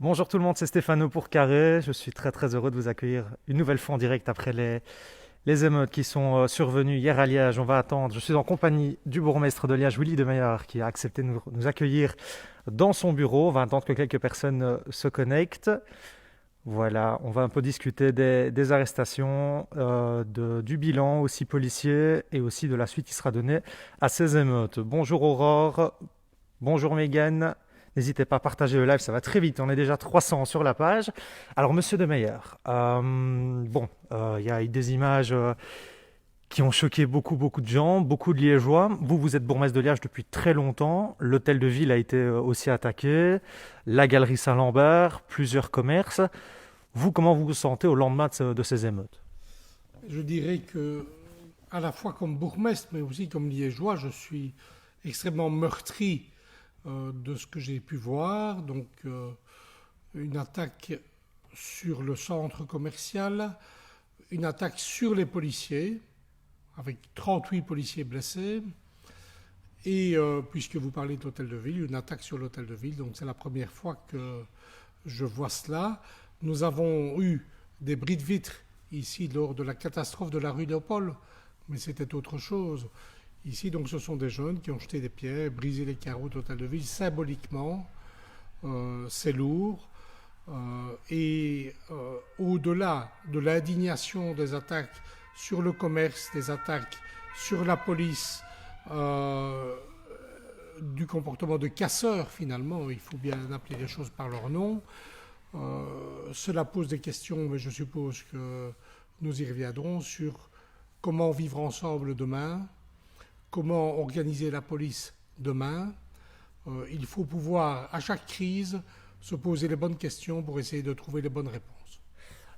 Bonjour tout le monde, c'est Stéphano pour Carré. Je suis très très heureux de vous accueillir une nouvelle fois en direct après les émeutes qui sont survenues hier à Liège. On va attendre. Je suis en compagnie du bourgmestre de Liège, Willy Demeyer, qui a accepté de nous accueillir dans son bureau. On va attendre que quelques personnes se connectent. Voilà, on va un peu discuter des arrestations, du bilan aussi policier et aussi de la suite qui sera donnée à ces émeutes. Bonjour Aurore, bonjour Megan. N'hésitez pas à partager le live, ça va très vite. On est déjà 300 sur la page. Alors, Monsieur de Meyer, il y a eu des images qui ont choqué beaucoup de gens, beaucoup de Liégeois. Vous êtes bourgmestre de Liège depuis très longtemps. L'hôtel de ville a été aussi attaqué, la galerie Saint-Lambert, plusieurs commerces. Vous, comment vous vous sentez au lendemain de ces émeutes? Je dirais que, à la fois comme bourgmestre, mais aussi comme liégeois, je suis extrêmement meurtri de ce que j'ai pu voir. Donc, une attaque sur le centre commercial, une attaque sur les policiers, avec 38 policiers blessés, et puisque vous parlez de l'hôtel de ville, une attaque sur l'hôtel de ville. Donc, c'est la première fois que je vois cela. Nous avons eu des bris de vitres ici lors de la catastrophe de la rue Léopold, mais c'était autre chose. Ici, donc, ce sont des jeunes qui ont jeté des pierres, brisé les carreaux de l'hôtel de ville symboliquement. C'est lourd. Au-delà de l'indignation des attaques sur le commerce, des attaques sur la police, du comportement de casseurs finalement, il faut bien appeler les choses par leur nom, cela pose des questions, mais je suppose que nous y reviendrons, sur comment vivre ensemble demain, comment organiser la police demain. Il faut pouvoir, à chaque crise, se poser les bonnes questions pour essayer de trouver les bonnes réponses.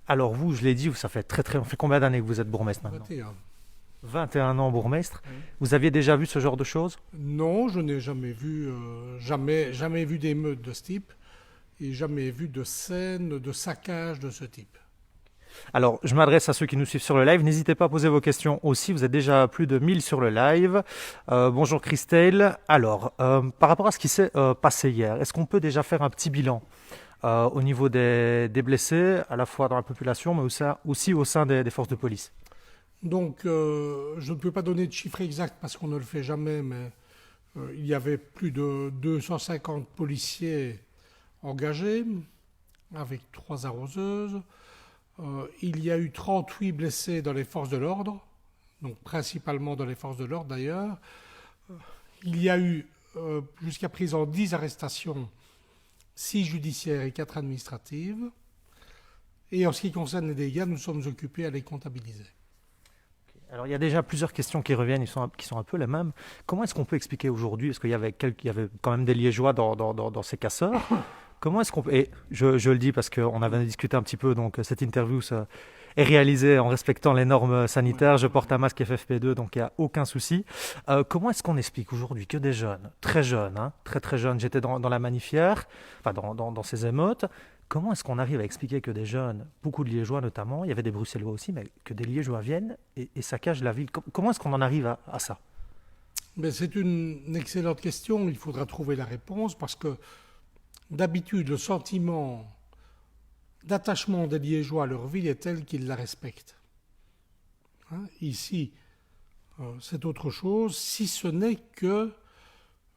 Alors vous, je l'ai dit, ça fait on fait combien d'années que vous êtes bourgmestre maintenant? 21. 21 ans bourgmestre. Oui. Vous aviez déjà vu ce genre de choses? Non, je n'ai jamais vu, jamais vu d'émeutes de ce type et jamais vu de scène de saccage de ce type. Alors, je m'adresse à ceux qui nous suivent sur le live. N'hésitez pas à poser vos questions aussi. Vous êtes déjà plus de 1000 sur le live. Bonjour Christelle. Alors, par rapport à ce qui s'est passé hier, est-ce qu'on peut déjà faire un petit bilan au niveau des blessés, à la fois dans la population, mais aussi au sein des forces de police? Donc, je ne peux pas donner de chiffres exacts parce qu'on ne le fait jamais, mais il y avait plus de 250 policiers engagés avec 3 arroseuses. Il y a eu 38 blessés dans les forces de l'ordre, donc principalement dans les forces de l'ordre d'ailleurs. Il y a eu jusqu'à présent 10 arrestations, 6 judiciaires et 4 administratives. Et en ce qui concerne les dégâts, nous sommes occupés à les comptabiliser. Alors, il y a déjà plusieurs questions qui reviennent, qui sont un peu les mêmes. Comment est-ce qu'on peut expliquer aujourd'hui, parce qu'il y avait quand même des Liégeois dans ces casseurs, comment est-ce qu'on peut... Et je le dis parce qu'on avait discuté un petit peu, donc cette interview est réalisée en respectant les normes sanitaires. Je porte un masque FFP2, donc il n'y a aucun souci. Comment est-ce qu'on explique aujourd'hui que des jeunes, très jeunes, hein, très jeunes, j'étais dans la manif hier, enfin dans ces émeutes, comment est-ce qu'on arrive à expliquer que des jeunes, beaucoup de Liégeois notamment, il y avait des Bruxellois aussi, mais que des Liégeois viennent et saccagent la ville? Comment est-ce qu'on en arrive à ça? Mais c'est une excellente question, il faudra trouver la réponse parce que d'habitude, le sentiment d'attachement des Liégeois à leur ville est tel qu'ils la respectent. Hein, ici, c'est autre chose, si ce n'est que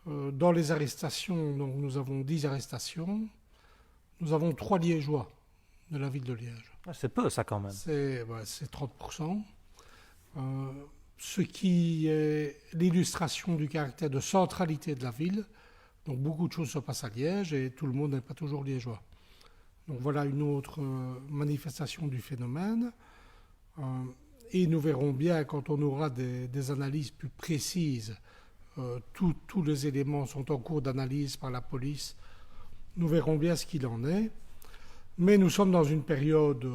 dans les arrestations, donc nous avons 10 arrestations, nous avons 3 Liégeois de la ville de Liège. Ah, c'est peu ça quand même. C'est 30%. Euh, Ce qui est l'illustration du caractère de centralité de la ville. Donc beaucoup de choses se passent à Liège et tout le monde n'est pas toujours liégeois. Donc voilà une autre manifestation du phénomène. Euh, et nous verrons bien quand on aura des analyses plus précises. Tous les éléments sont en cours d'analyse par la police. Nous verrons bien ce qu'il en est. Mais nous sommes dans une période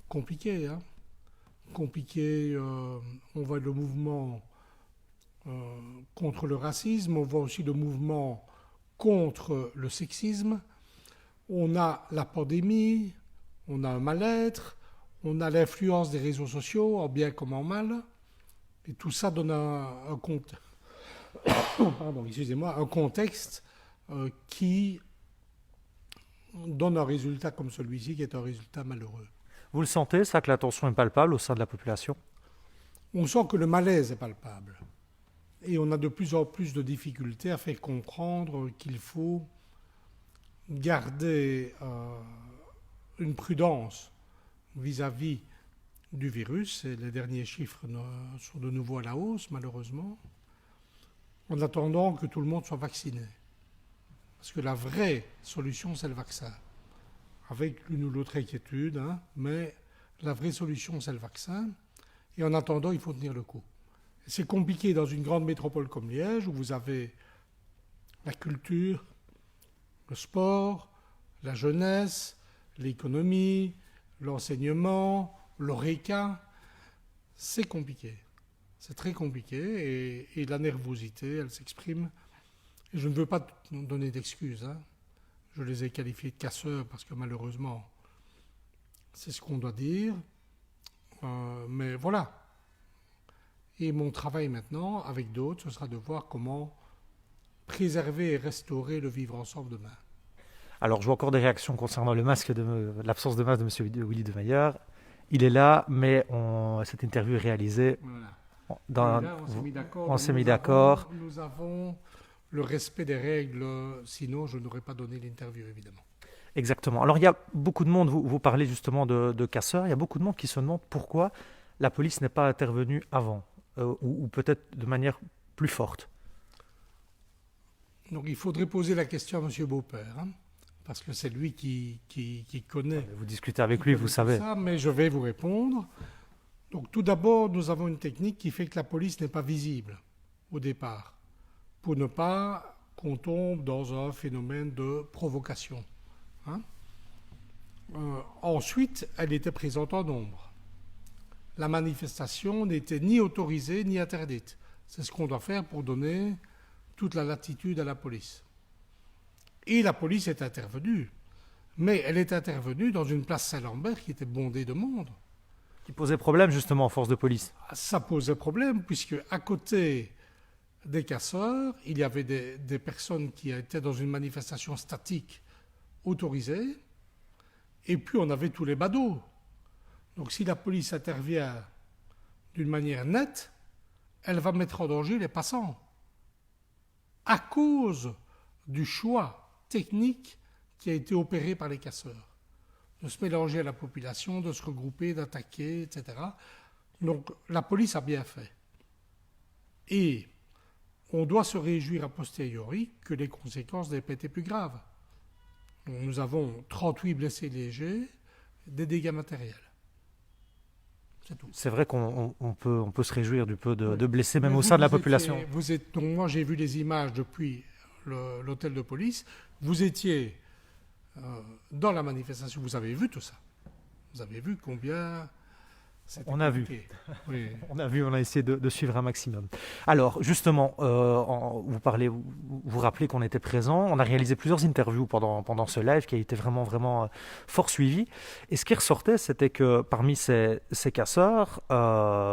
compliquée. Hein. Compliquée. On voit le mouvement contre le racisme, on voit aussi le mouvement contre le sexisme. On a la pandémie, on a un mal-être, on a l'influence des réseaux sociaux, en bien comme en mal. Et tout ça donne un contexte qui donne un résultat comme celui-ci qui est un résultat malheureux. Vous le sentez, ça, que la tension est palpable au sein de la population? On sent que le malaise est palpable. Et on a de plus en plus de difficultés à faire comprendre qu'il faut garder une prudence vis-à-vis du virus. Et les derniers chiffres sont de nouveau à la hausse, malheureusement, en attendant que tout le monde soit vacciné. Parce que la vraie solution, c'est le vaccin. Avec l'une ou l'autre inquiétude, mais la vraie solution, c'est le vaccin. Et en attendant, il faut tenir le coup. C'est compliqué dans une grande métropole comme Liège, où vous avez la culture, le sport, la jeunesse, l'économie, l'enseignement, l'ORECA. C'est compliqué. C'est très compliqué et la nervosité, elle s'exprime. Et je ne veux pas donner d'excuses. Je les ai qualifiés de casseurs parce que malheureusement, c'est ce qu'on doit dire. Mais voilà. Et mon travail maintenant, avec d'autres, ce sera de voir comment préserver et restaurer le vivre ensemble demain. Alors, je vois encore des réactions concernant le masque, l'absence de masque de M. Willy de Meyer. Il est là, mais cette interview est réalisée. Voilà. Là, on s'est mis d'accord. Nous avons le respect des règles, sinon je n'aurais pas donné l'interview, évidemment. Exactement. Alors, il y a beaucoup de monde, vous parlez justement de casseurs, il y a beaucoup de monde qui se demande pourquoi la police n'est pas intervenue avant, ou peut-être de manière plus forte. Donc, il faudrait poser la question à M. Beaupère, parce que c'est lui qui connaît. Vous discutez avec lui, vous savez. Ça, mais je vais vous répondre. Donc, tout d'abord, nous avons une technique qui fait que la police n'est pas visible au départ, pour ne pas qu'on tombe dans un phénomène de provocation. Ensuite, elle était présente en nombre. La manifestation n'était ni autorisée ni interdite. C'est ce qu'on doit faire pour donner toute la latitude à la police. Et la police est intervenue. Mais elle est intervenue dans une place Saint-Lambert qui était bondée de monde. Qui posait problème justement en force de police. Ça posait problème puisque à côté des casseurs, il y avait des personnes qui étaient dans une manifestation statique autorisée, et puis on avait tous les badauds. Donc si la police intervient d'une manière nette, elle va mettre en danger les passants. À cause du choix technique qui a été opéré par les casseurs. De se mélanger à la population, de se regrouper, d'attaquer, etc. Donc la police a bien fait. Et on doit se réjouir a posteriori que les conséquences n'aient pas été plus graves. Nous avons 38 blessés légers, des dégâts matériels. C'est tout. C'est vrai qu'on peut se réjouir du peu de blessés, même au sein de la population. Donc moi, j'ai vu les images depuis l'hôtel de police. Vous étiez dans la manifestation, vous avez vu tout ça. Vous avez vu combien... On a vu. Oui. On a vu, on a essayé de suivre un maximum. Alors, justement, vous rappelez qu'on était présent. On a réalisé plusieurs interviews pendant ce live qui a été vraiment, vraiment fort suivi. Et ce qui ressortait, c'était que parmi ces casseurs,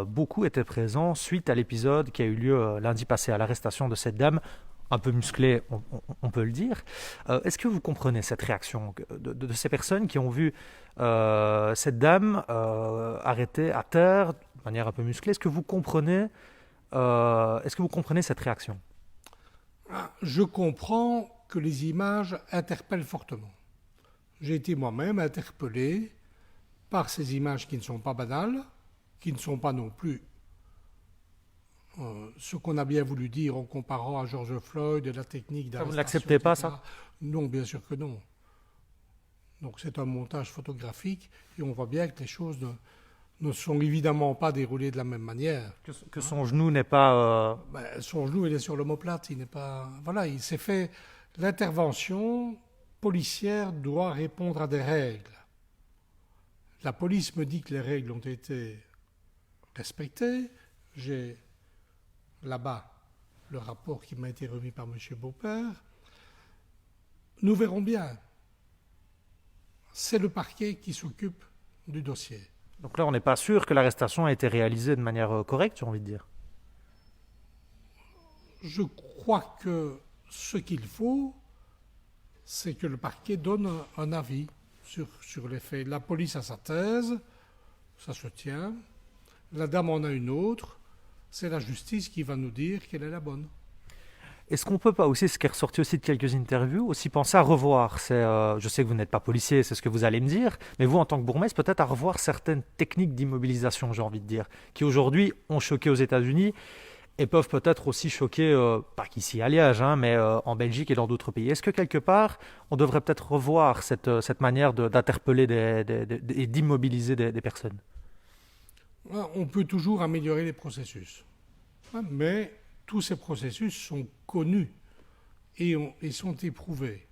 beaucoup étaient présents suite à l'épisode qui a eu lieu lundi passé, à l'arrestation de cette dame, un peu musclée, on peut le dire. Est-ce que vous comprenez cette réaction de ces personnes qui ont vu cette dame arrêtée à terre, de manière un peu musclée? Est-ce que vous comprenez cette réaction? Je comprends que les images interpellent fortement. J'ai été moi-même interpellé par ces images qui ne sont pas banales, qui ne sont pas non plus ce qu'on a bien voulu dire en comparant à George Floyd et la technique d'arrestation. Vous ne l'acceptez pas, ça? Non, bien sûr que non. Donc c'est un montage photographique et on voit bien que les choses ne sont évidemment pas déroulées de la même manière. Que son genou n'est pas... Son genou, il est sur l'omoplate, il n'est pas... Voilà, il s'est fait... L'intervention policière doit répondre à des règles. La police me dit que les règles ont été respectées. J'ai là-bas le rapport qui m'a été remis par M. Beaupère. Nous verrons bien. C'est le parquet qui s'occupe du dossier. Donc là, on n'est pas sûr que l'arrestation a été réalisée de manière correcte, j'ai envie de dire. Je crois que ce qu'il faut, c'est que le parquet donne un avis sur les faits. La police a sa thèse, ça se tient. La dame en a une autre. C'est la justice qui va nous dire quelle est la bonne. Est-ce qu'on peut pas aussi, ce qui est ressorti aussi de quelques interviews, aussi penser à revoir je sais que vous n'êtes pas policier, c'est ce que vous allez me dire, mais vous, en tant que bourgmestre, peut-être à revoir certaines techniques d'immobilisation, j'ai envie de dire, qui aujourd'hui ont choqué aux États-Unis et peuvent peut-être aussi choquer, pas qu'ici à Liège, hein, mais en Belgique et dans d'autres pays. Est-ce que quelque part, on devrait peut-être revoir cette manière d'interpeller et d'immobiliser des personnes? On peut toujours améliorer les processus. Mais tous ces processus sont connus et sont éprouvés.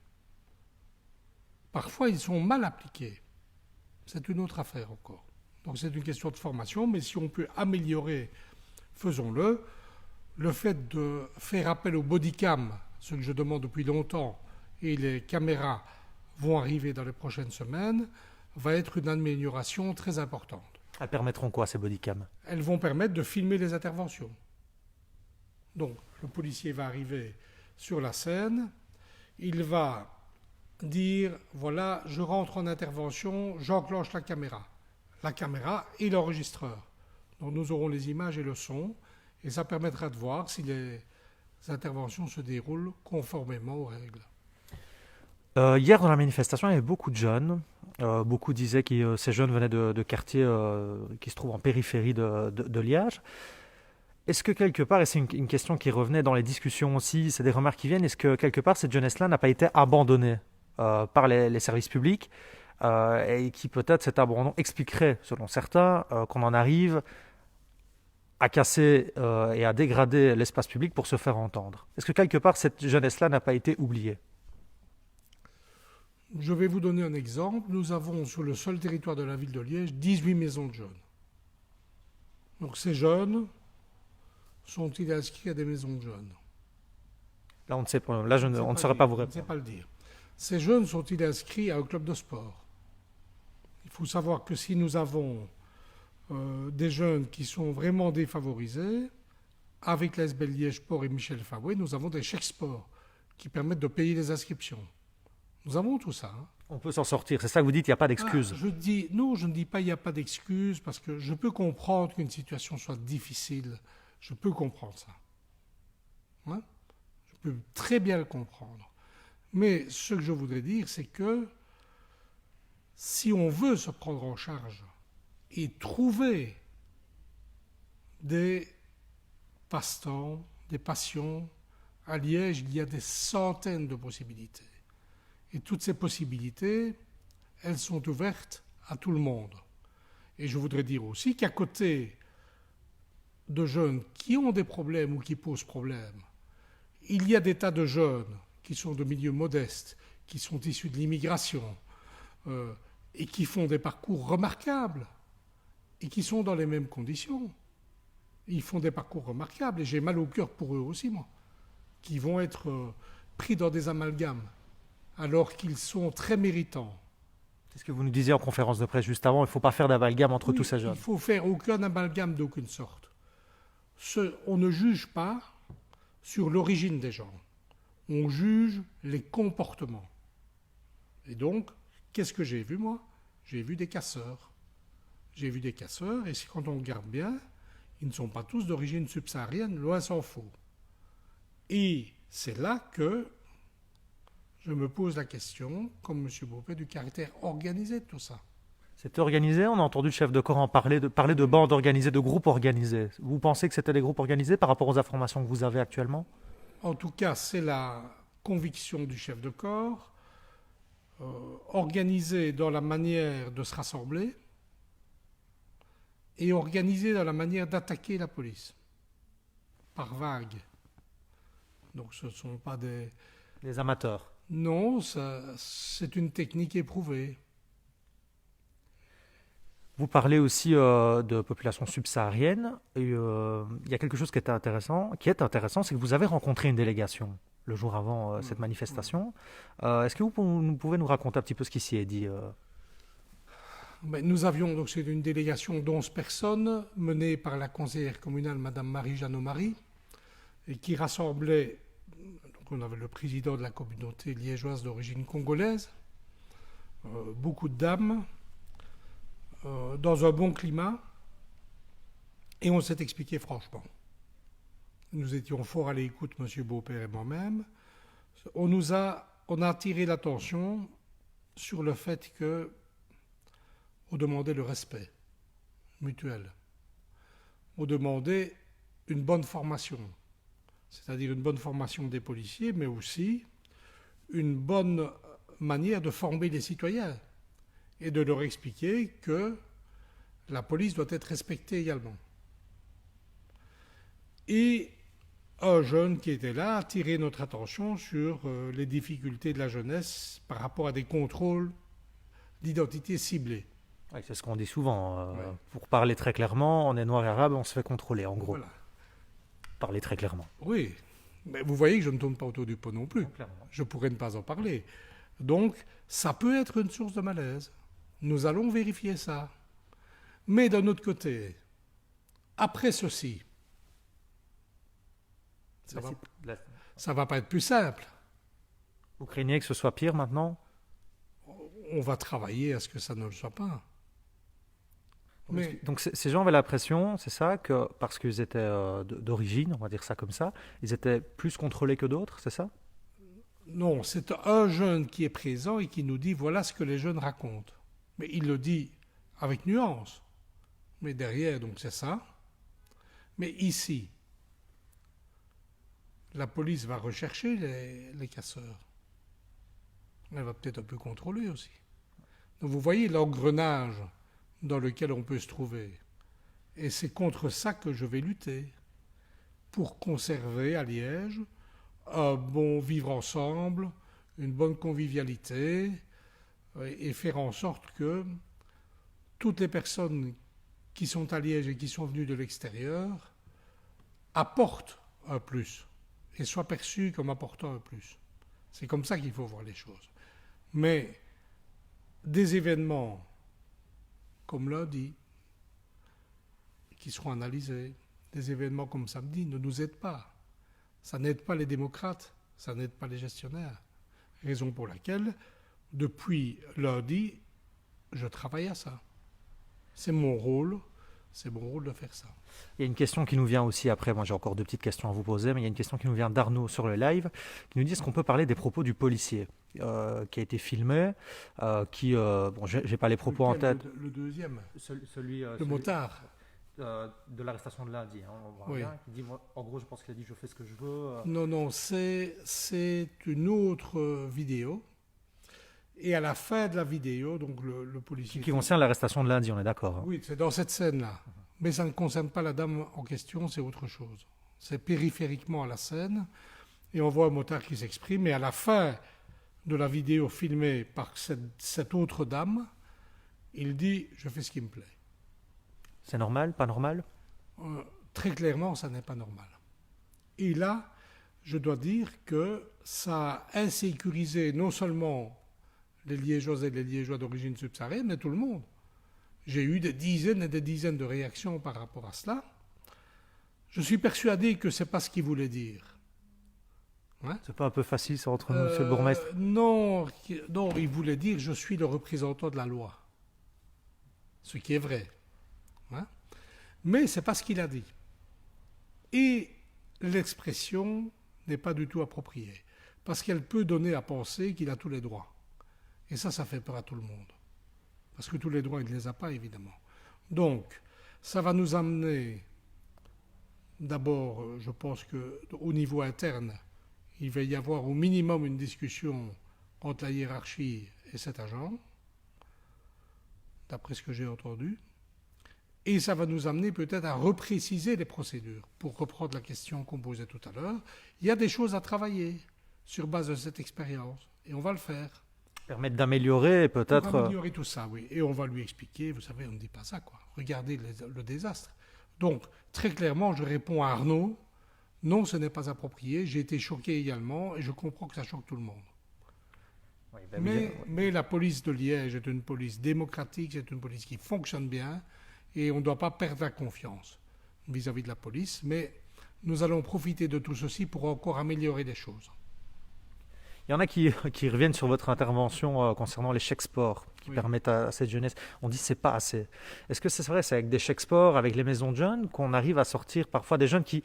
Parfois, ils sont mal appliqués. C'est une autre affaire encore. Donc c'est une question de formation, mais si on peut améliorer, faisons-le. Le fait de faire appel au bodycam, ce que je demande depuis longtemps, et les caméras vont arriver dans les prochaines semaines, va être une amélioration très importante. Elles permettront quoi, ces bodycams? Elles vont permettre de filmer les interventions. Donc, le policier va arriver sur la scène, il va dire, voilà, je rentre en intervention, j'enclenche la caméra. La caméra et l'enregistreur. Donc, nous aurons les images et le son, et ça permettra de voir si les interventions se déroulent conformément aux règles. Hier, dans la manifestation, il y avait beaucoup de jeunes. Beaucoup disaient que ces jeunes venaient de quartiers qui se trouvent en périphérie de Liège. Est-ce que quelque part, et c'est une question qui revenait dans les discussions aussi, c'est des remarques qui viennent, est-ce que quelque part cette jeunesse-là n'a pas été abandonnée par les services publics et qui peut-être cet abandon expliquerait, selon certains, qu'on en arrive à casser et à dégrader l'espace public pour se faire entendre? Est-ce que quelque part cette jeunesse-là n'a pas été oubliée? Je vais vous donner un exemple. Nous avons sur le seul territoire de la ville de Liège 18 maisons de jeunes. Donc ces jeunes sont-ils inscrits à des maisons de jeunes? Là, on ne sait pas. Là, on ne saurait pas vous Je ne sais répondre. pas le dire. Ces jeunes sont-ils inscrits à un club de sport? Il faut savoir que si nous avons des jeunes qui sont vraiment défavorisés, avec l'ASBL Liège Sport et Michel Faboué, nous avons des chèques sport qui permettent de payer les inscriptions. Nous avons tout ça. On peut s'en sortir. C'est ça que vous dites, il n'y a pas d'excuse. Non, je ne dis pas il n'y a pas d'excuse, parce que je peux comprendre qu'une situation soit difficile. Je peux comprendre ça. Hein? Je peux très bien le comprendre. Mais ce que je voudrais dire, c'est que si on veut se prendre en charge et trouver des passe-temps, des passions, à Liège, il y a des centaines de possibilités. Et toutes ces possibilités, elles sont ouvertes à tout le monde. Et je voudrais dire aussi qu'à côté de jeunes qui ont des problèmes ou qui posent problème, il y a des tas de jeunes qui sont de milieux modestes, qui sont issus de l'immigration et qui font des parcours remarquables et qui sont dans les mêmes conditions. Ils font des parcours remarquables et j'ai mal au cœur pour eux aussi, moi, qui vont être pris dans des amalgames alors qu'ils sont très méritants. C'est ce que vous nous disiez en conférence de presse juste avant, il ne faut pas faire d'amalgame entre Oui, tous ces jeunes. Il ne faut faire aucun amalgame d'aucune sorte. On ne juge pas sur l'origine des gens. On juge les comportements. Et donc, qu'est-ce que j'ai vu, moi? J'ai vu des casseurs. J'ai vu des casseurs, et quand on regarde bien, ils ne sont pas tous d'origine subsaharienne, loin s'en faut. Et c'est là que je me pose la question, comme M. Beaupré, du caractère organisé de tout ça. C'était organisé, on a entendu le chef de corps parler de bandes organisées, de groupes organisés. Vous pensez que c'était des groupes organisés par rapport aux informations que vous avez actuellement? En tout cas, c'est la conviction du chef de corps, organisé dans la manière de se rassembler et organisé dans la manière d'attaquer la police, par vague. Donc ce ne sont pas Des amateurs. Non, c'est une technique éprouvée. Vous parlez aussi de population subsaharienne. Et, il y a quelque chose qui est intéressant, c'est que vous avez rencontré une délégation le jour avant cette manifestation. Est-ce que vous pouvez nous raconter un petit peu ce qui s'y est dit Nous avions, donc c'est une délégation d'11 personnes, menée par la conseillère communale, Madame Marie-Jeanne Marie, et qui rassemblait Donc on avait le président de la communauté liégeoise d'origine congolaise, beaucoup de dames, dans un bon climat, et on s'est expliqué franchement. Nous étions fort à l'écoute, M. Beaupère et moi-même. On a attiré l'attention sur le fait que on demandait le respect mutuel. On demandait une bonne formation, c'est-à-dire une bonne formation des policiers, mais aussi une bonne manière de former les citoyens et de leur expliquer que la police doit être respectée également. Et un jeune qui était là a attiré notre attention sur les difficultés de la jeunesse par rapport à des contrôles d'identité ciblés. Ouais, c'est ce qu'on dit souvent. Ouais. Pour parler très clairement, on est noir et arabe, on se fait contrôler, en gros. Voilà. Parler très clairement. Oui, mais vous voyez que je ne tourne pas autour du pot non plus. Non, clairement. Je pourrais ne pas en parler. Donc, ça peut être une source de malaise. Nous allons vérifier ça. Mais d'un autre côté, après ceci, ça va pas être plus simple. Vous craignez que ce soit pire maintenant? On va travailler à ce que ça ne le soit pas. Mais Donc ces gens avaient l'impression, c'est ça, que parce qu'ils étaient d'origine, on va dire ça comme ça, ils étaient plus contrôlés que d'autres, c'est ça? non, c'est un jeune qui est présent et qui nous dit voilà ce que les jeunes racontent. Mais il le dit avec nuance. Mais derrière, donc c'est ça. Mais ici, la police va rechercher les casseurs. Elle va peut-être un peu contrôler aussi. Donc vous voyez l'engrenage dans lequel on peut se trouver. Et c'est contre ça que je vais lutter. Pour conserver à Liège un bon vivre ensemble, une bonne convivialité, et faire en sorte que toutes les personnes qui sont à Liège et qui sont venues de l'extérieur apportent un plus et soient perçues comme apportant un plus. C'est comme ça qu'il faut voir les choses. Mais des événements comme lundi, qui seront analysés, des événements comme samedi, ne nous aident pas. Ça n'aide pas les démocrates, ça n'aide pas les gestionnaires. Raison pour laquelle, depuis lundi, je travaille à ça. C'est mon rôle de faire ça. Il y a une question qui nous vient aussi après, moi j'ai encore deux petites questions à vous poser, mais il y a une question qui nous vient d'Arnaud sur le live, qui nous dit est-ce qu'on peut parler des propos du policier qui a été filmé, bon j'ai pas les propos en tête. Le deuxième, Celui le motard. de l'arrestation de lundi, hein, on voit Oui. bien, qui dit, moi, en gros je pense qu'il a dit je fais ce que je veux. Non, c'est une autre vidéo. Et à la fin de la vidéo, donc le policier... Qui concerne l'arrestation de lundi, on est d'accord. Hein. Oui, c'est dans cette scène-là. Mais ça ne concerne pas la dame en question, c'est autre chose. C'est périphériquement à la scène, et on voit un motard qui s'exprime, et à la fin de la vidéo filmée par cette autre dame, il dit « je fais ce qui me plaît ». C'est normal, pas normal? Très clairement, ça n'est pas normal. Et là, je dois dire que ça a insécurisé non seulement les Liégeois et les Liégeois d'origine subsaharienne, mais tout le monde. J'ai eu des dizaines et des dizaines de réactions par rapport à cela. Je suis persuadé que ce n'est pas ce qu'il voulait dire. Hein? C'est pas un peu facile ça entre nous, monsieur le bourgmestre? Non, il voulait dire je suis le représentant de la loi. Ce qui est vrai. Hein? Mais ce n'est pas ce qu'il a dit. Et l'expression n'est pas du tout appropriée. Parce qu'elle peut donner à penser qu'il a tous les droits. Et ça fait peur à tout le monde. Parce que tous les droits, il ne les a pas, évidemment. Donc, ça va nous amener, d'abord, je pense qu'au niveau interne, il va y avoir au minimum une discussion entre la hiérarchie et cet agent, d'après ce que j'ai entendu. Et ça va nous amener peut-être à repréciser les procédures. Pour reprendre la question qu'on posait tout à l'heure, il y a des choses à travailler sur base de cette expérience. Et on va le faire. Permettre d'améliorer peut-être. Pour améliorer tout ça, oui. Et on va lui expliquer, vous savez, on ne dit pas ça, quoi. Regardez le désastre. Donc, très clairement, je réponds à Arnaud, non, ce n'est pas approprié. J'ai été choqué également et je comprends que ça choque tout le monde. Oui, ben Mais la police de Liège est une police démocratique, c'est une police qui fonctionne bien et on ne doit pas perdre la confiance vis-à-vis de la police. Mais nous allons profiter de tout ceci pour encore améliorer les choses. Il y en a qui reviennent sur votre intervention concernant les chèques sport qui Oui. permettent à cette jeunesse. On dit que c'est pas assez. Est-ce que c'est vrai, c'est avec des chèques sport, avec les maisons de jeunes, qu'on arrive à sortir parfois des jeunes qui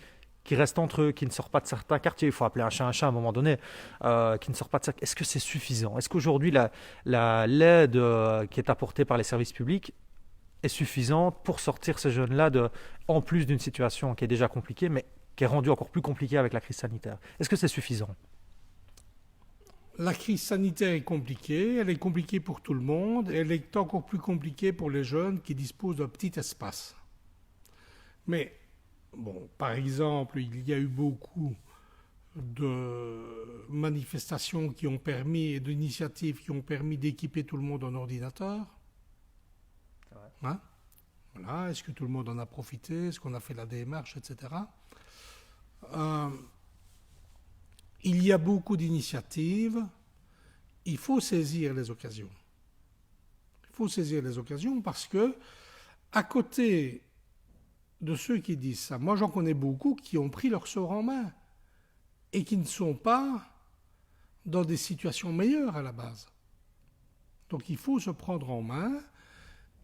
restent entre eux, qui ne sortent pas de certains quartiers, il faut appeler un chat à un moment donné, qui ne sortent pas de ça. Est-ce que c'est suffisant? Est-ce qu'aujourd'hui, l'aide qui est apportée par les services publics est suffisante pour sortir ces jeunes-là en plus d'une situation qui est déjà compliquée, mais qui est rendue encore plus compliquée avec la crise sanitaire? Est-ce que c'est suffisant? La crise sanitaire est compliquée, elle est compliquée pour tout le monde, et elle est encore plus compliquée pour les jeunes qui disposent d'un petit espace. Mais, bon, par exemple, il y a eu beaucoup de manifestations qui ont permis et d'initiatives qui ont permis d'équiper tout le monde en ordinateur. Hein? Voilà. Est-ce que tout le monde en a profité? Est-ce qu'on a fait la démarche, etc. Euh, il y a beaucoup d'initiatives. Il faut saisir les occasions. Il faut saisir les occasions parce que, à côté de ceux qui disent ça, moi j'en connais beaucoup qui ont pris leur sort en main et qui ne sont pas dans des situations meilleures à la base. Donc il faut se prendre en main,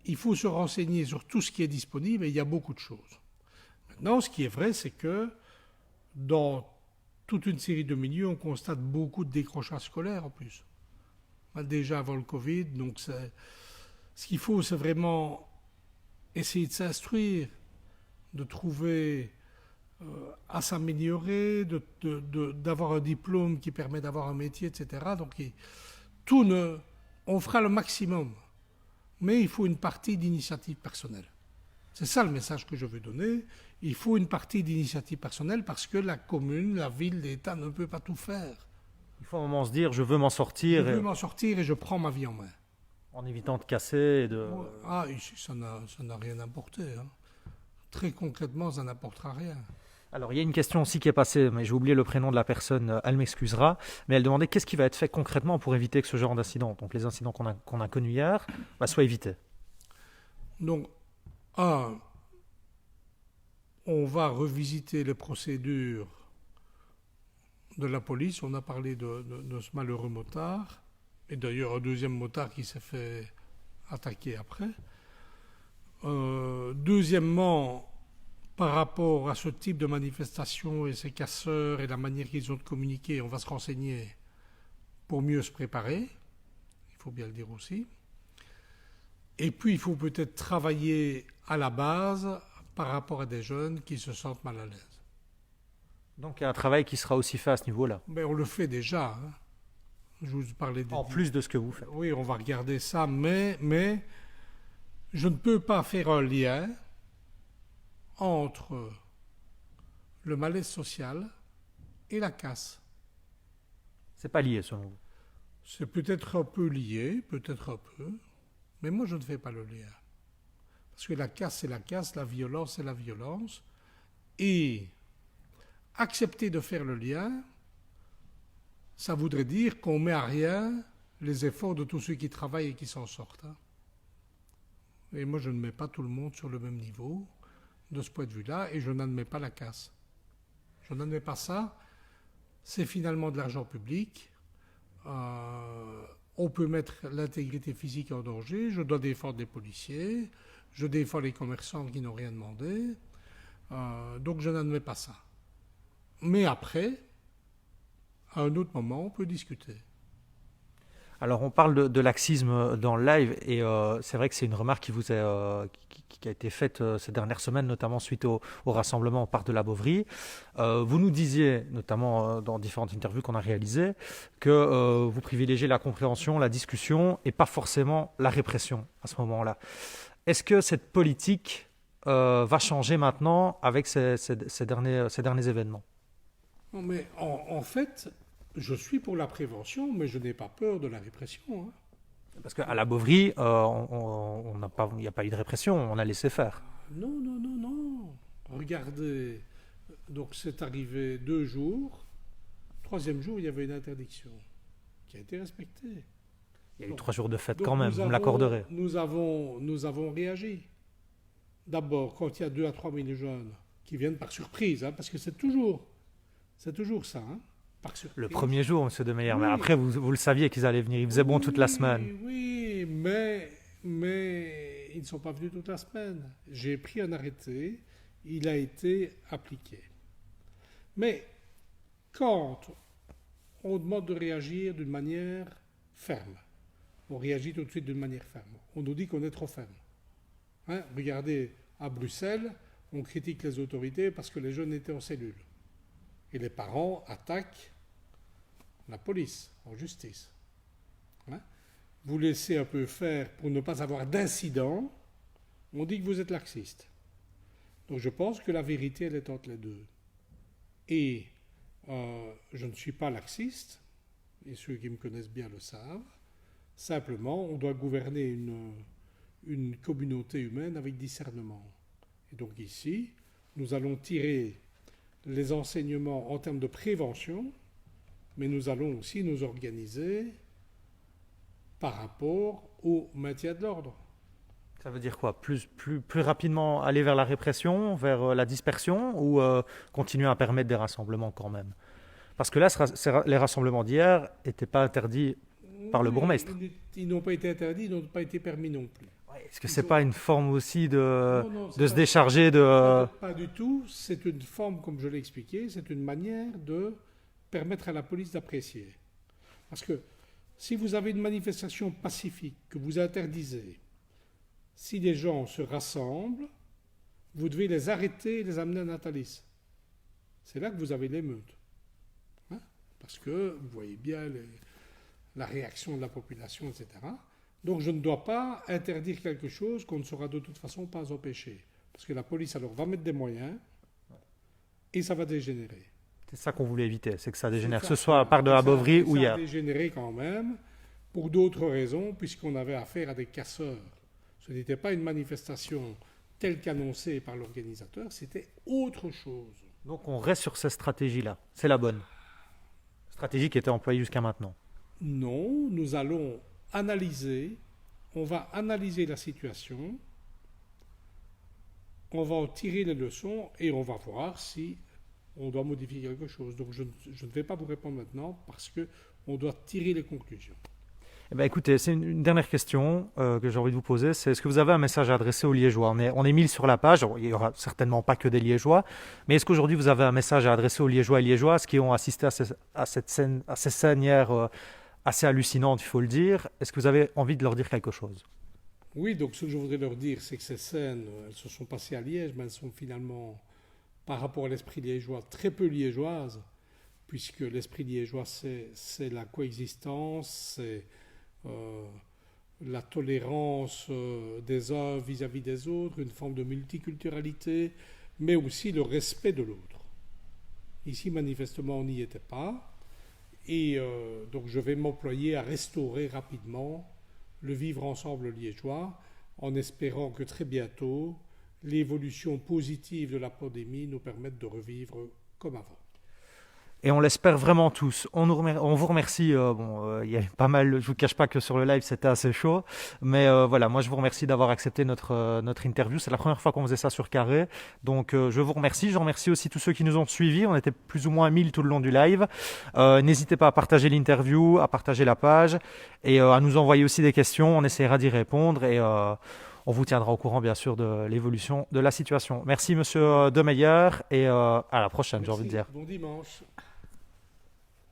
il faut se renseigner sur tout ce qui est disponible et il y a beaucoup de choses. Maintenant, ce qui est vrai, c'est que dans toute une série de milieux, on constate beaucoup de décrochage scolaire en plus. Déjà avant le Covid, donc ce qu'il faut, c'est vraiment essayer de s'instruire, de trouver à s'améliorer, d'avoir un diplôme qui permet d'avoir un métier, etc. Donc on fera le maximum, mais il faut une partie d'initiative personnelle. C'est ça le message que je veux donner. Il faut une partie d'initiative personnelle parce que la commune, la ville, l'État ne peut pas tout faire. Il faut à un moment se dire, je veux m'en Je sortir veux m'en sortir et je prends ma vie en main. en évitant de casser et Ah, ici, ça n'a rien apporté. Hein. Très concrètement, ça n'apportera rien. Alors, il y a une question aussi qui est passée, mais j'ai oublié le prénom de la personne, elle m'excusera, mais elle demandait qu'est-ce qui va être fait concrètement pour éviter que ce genre d'incident, donc les incidents qu'on a connus hier, soient évités. Donc, on va revisiter les procédures de la police. On a parlé de ce malheureux motard, et d'ailleurs un deuxième motard qui s'est fait attaquer après. Deuxièmement, par rapport à ce type de manifestation et ces casseurs et la manière qu'ils ont de communiquer, on va se renseigner pour mieux se préparer, il faut bien le dire aussi. Et puis il faut peut-être travailler à la base par rapport à des jeunes qui se sentent mal à l'aise. Donc, il y a un travail qui sera aussi fait à ce niveau-là, Mais on le fait déjà. Hein. Je vous parlais en plus de ce que vous faites. Oui, on va regarder ça, mais je ne peux pas faire un lien entre le malaise social et la casse. C'est pas lié, selon vous. C'est peut-être un peu lié, peut-être un peu, mais moi je ne fais pas le lien. Parce que la casse, c'est la casse, la violence, c'est la violence. Et accepter de faire le lien, ça voudrait dire qu'on met à rien les efforts de tous ceux qui travaillent et qui s'en sortent. Hein. Et moi, je ne mets pas tout le monde sur le même niveau de ce point de vue-là, et je n'admets pas la casse. Je n'admets pas ça. C'est finalement de l'argent public. On peut mettre l'intégrité physique en danger. Je dois défendre les policiers. Je défends les commerçants qui n'ont rien demandé. Donc je n'admets pas ça. Mais après, à un autre moment, on peut discuter. Alors, on parle de laxisme dans le live, et c'est vrai que c'est une remarque qui a été faite ces dernières semaines, notamment suite au rassemblement au parc de la Beauvrie. Vous nous disiez, notamment dans différentes interviews qu'on a réalisées, que vous privilégiez la compréhension, la discussion, et pas forcément la répression à ce moment-là. Est-ce que cette politique va changer maintenant avec ces derniers événements? Non, mais en fait, je suis pour la prévention, mais je n'ai pas peur de la répression. Hein. Parce qu'à la Beauvrie, il n'y a pas eu de répression, on a laissé faire. Non, non, non, non. Regardez, donc c'est arrivé 2 jours. 3e jour, il y avait une interdiction qui a été respectée. Il y a eu 3 jours de fête Donc quand même, vous me l'accorderez. Nous avons réagi. D'abord, quand il y a 2 à 3 000 jeunes qui viennent par surprise, hein, parce que c'est toujours ça. Hein. par surprise. Le premier jour, monsieur De Meyer, mais Oui. après, vous le saviez qu'ils allaient venir. Il faisait bon toute la semaine. Oui, mais ils ne sont pas venus toute la semaine. J'ai pris un arrêté, il a été appliqué. Mais quand on demande de réagir d'une manière ferme, on réagit tout de suite d'une manière ferme. On nous dit qu'on est trop ferme. Hein, regardez, à Bruxelles, on critique les autorités parce que les jeunes étaient en cellule. Et les parents attaquent la police en justice. Hein, vous laissez un peu faire pour ne pas avoir d'incident, on dit que vous êtes laxiste. Donc je pense que la vérité, elle est entre les deux. Et je ne suis pas laxiste, et ceux qui me connaissent bien le savent. Simplement, on doit gouverner une communauté humaine avec discernement. Et donc ici, nous allons tirer les enseignements en termes de prévention, mais nous allons aussi nous organiser par rapport au maintien de l'ordre. Ça veut dire quoi? Plus rapidement aller vers la répression, vers la dispersion, ou continuer à permettre des rassemblements quand même? Parce que là, les rassemblements d'hier n'étaient pas interdits par le bourgmestre. Ils n'ont pas été interdits, ils n'ont pas été permis non plus. Ouais, est-ce que c'est pas une forme aussi de c'est se pas- décharger de... Pas du tout. C'est une forme, comme je l'ai expliqué, c'est une manière de permettre à la police d'apprécier. Parce que si vous avez une manifestation pacifique que vous interdisez, si les gens se rassemblent, vous devez les arrêter et les amener à Natalis. C'est là que vous avez l'émeute. Hein, parce que vous voyez bien la réaction de la population, etc. Donc je ne dois pas interdire quelque chose qu'on ne saura de toute façon pas empêcher. Parce que la police alors va mettre des moyens et ça va dégénérer. C'est ça qu'on voulait éviter, c'est que ça dégénère, C'est que ça, ce soit à part de et la ça- Bovry et ou ça hier. a dégénéré quand même pour d'autres raisons, puisqu'on avait affaire à des casseurs. Ce n'était pas une manifestation telle qu'annoncée par l'organisateur, c'était autre chose. Donc on reste sur cette stratégie-là, c'est la bonne. Stratégie qui était employée jusqu'à maintenant. Non, nous allons analyser, on va analyser la situation, on va en tirer les leçons et on va voir si on doit modifier quelque chose. Donc je ne vais pas vous répondre maintenant parce qu'on doit tirer les conclusions. Eh ben, écoutez, c'est une dernière question que j'ai envie de vous poser. C'est est-ce que vous avez un message à adresser aux Liégeois? On est 1000 sur la page. Il n'y aura certainement pas que des Liégeois. Mais est-ce qu'aujourd'hui, vous avez un message à adresser aux Liégeois et Liégeoises qui ont assisté à ces scènes hier assez hallucinantes, il faut le dire? Est-ce que vous avez envie de leur dire quelque chose? Oui, donc ce que je voudrais leur dire, c'est que ces scènes, elles se sont passées à Liège, mais elles sont finalement, par rapport à l'esprit liégeois, très peu liégeoises, puisque l'esprit liégeois, c'est la coexistence, c'est la tolérance des uns vis-à-vis des autres, une forme de multiculturalité, mais aussi le respect de l'autre. Ici, manifestement, on n'y était pas, et donc je vais m'employer à restaurer rapidement le vivre ensemble liégeois, en espérant que très bientôt, l'évolution positive de la pandémie nous permette de revivre comme avant. Et on l'espère vraiment tous. On vous remercie. Il y a pas mal. Je vous cache pas que sur le live c'était assez chaud, mais voilà. Moi, je vous remercie d'avoir accepté notre interview. C'est la première fois qu'on faisait ça sur Carré, donc je vous remercie. Je remercie aussi tous ceux qui nous ont suivis. On était plus ou moins 1000 tout le long du live. N'hésitez pas à partager l'interview, à partager la page et à nous envoyer aussi des questions. On essaiera d'y répondre et on vous tiendra au courant, bien sûr, de l'évolution de la situation. Merci, monsieur De Meyer, et à la prochaine, j'ai envie de dire. Bon dimanche.